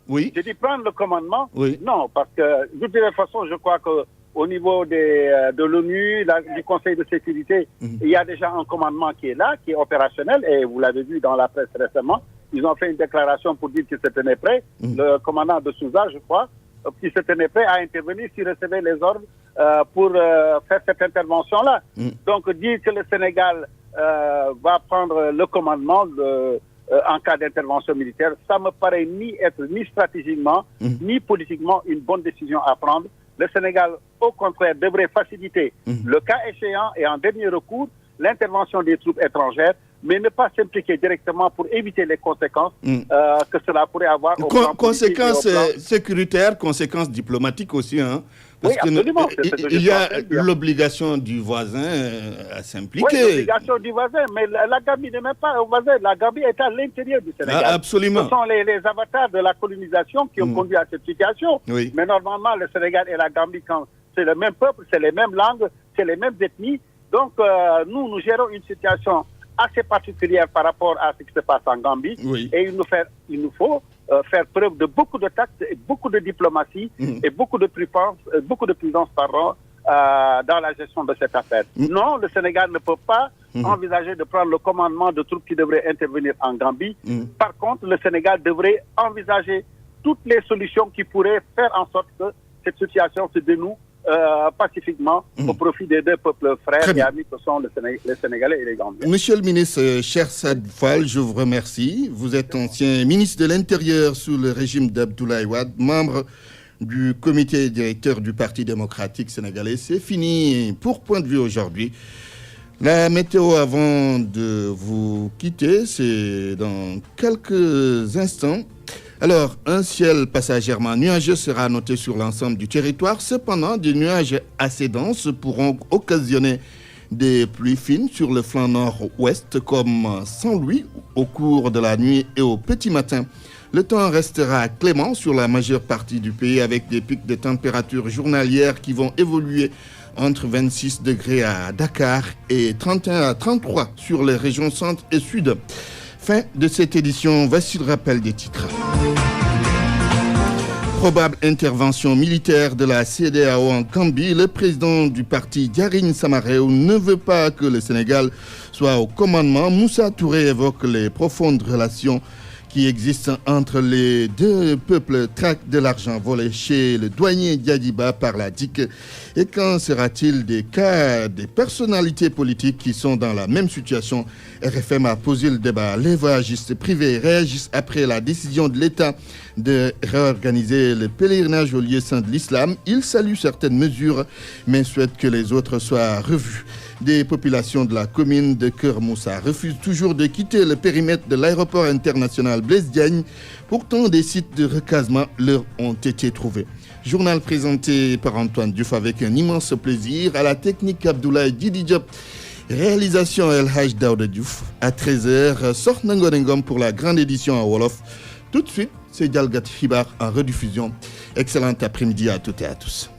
Oui. Je dis prendre le commandement. Oui. Non, parce que de toute façon, je crois qu'au niveau de l'ONU, du Conseil de sécurité, il y a déjà un commandement qui est là, qui est opérationnel, et vous l'avez vu dans la presse récemment. Ils ont fait une déclaration pour dire qu'ils se tenaient prêts. Le commandant de Souza, je crois, qui se tenait prêt à intervenir s'il recevait les ordres pour faire cette intervention-là. Donc dire que le Sénégal va prendre le commandement en cas d'intervention militaire, ça me paraît ni être ni stratégiquement, ni politiquement une bonne décision à prendre. Le Sénégal, au contraire, devrait faciliter le cas échéant et en dernier recours l'intervention des troupes étrangères, mais ne pas s'impliquer directement pour éviter les conséquences que cela pourrait avoir. Conséquences sécuritaires, conséquences diplomatiques aussi, hein. Parce absolument. Il y a l'obligation du voisin à s'impliquer. Oui, l'obligation du voisin, mais la Gambie n'est même pas au voisin. La Gambie est à l'intérieur du Sénégal. Absolument. Ce sont les avatars de la colonisation qui ont conduit à cette situation. Oui. Mais normalement, le Sénégal et la Gambie, c'est le même peuple, c'est les mêmes langues, c'est les mêmes ethnies. Donc, nous gérons une situation assez particulière par rapport à ce qui se passe en Gambie. Et il nous faut faire preuve de beaucoup de tact et beaucoup de diplomatie et beaucoup de prudence dans la gestion de cette affaire. Non, le Sénégal ne peut pas envisager de prendre le commandement de troupes qui devraient intervenir en Gambie. Par contre, le Sénégal devrait envisager toutes les solutions qui pourraient faire en sorte que cette situation se dénoue pacifiquement au profit des deux peuples frères et amis que sont les Sénégalais et les Gambiens. Monsieur le ministre Chersad Fall, je vous remercie. Vous êtes ancien ministre de l'Intérieur sous le régime d'Abdoulaye Wade, membre du comité directeur du Parti démocratique sénégalais. C'est fini pour Point de vue aujourd'hui. La météo avant de vous quitter, c'est dans quelques instants. Alors, un ciel passagèrement nuageux sera noté sur l'ensemble du territoire. Cependant, des nuages assez denses pourront occasionner des pluies fines sur le flanc nord-ouest comme Saint-Louis au cours de la nuit et au petit matin. Le temps restera clément sur la majeure partie du pays avec des pics de température journalières qui vont évoluer entre 26 degrés à Dakar et 31 à 33 sur les régions centre et sud. Fin de cette édition, voici le rappel des titres. Probable intervention militaire de la CEDEAO en Gambie, le président du parti Diarine Samaréo ne veut pas que le Sénégal soit au commandement. Moussa Touré évoque les profondes relations qui existent entre les deux peuples, traque de l'argent volé chez le douanier Diadiba par la DIC. Et qu'en sera-t-il des cas des personnalités politiques qui sont dans la même situation? RFM a posé le débat. Les voyagistes privés réagissent après la décision de l'État de réorganiser le pèlerinage au lieu saint de l'islam. Ils saluent certaines mesures, mais souhaitent que les autres soient revues. Des populations de la commune de Keur-Moussa refusent toujours de quitter le périmètre de l'aéroport international Blaise Diagne. Pourtant, des sites de recasement leur ont été trouvés. Journal présenté par Antoine Diouf avec un immense plaisir. À la technique, Abdoulaye Didi Diop. Réalisation El Haj Daouda Diouf. À 13h, Sort Ngorengom pour la grande édition à Wolof. Tout de suite, c'est Dialgat Hibar en rediffusion. Excellent après-midi à toutes et à tous.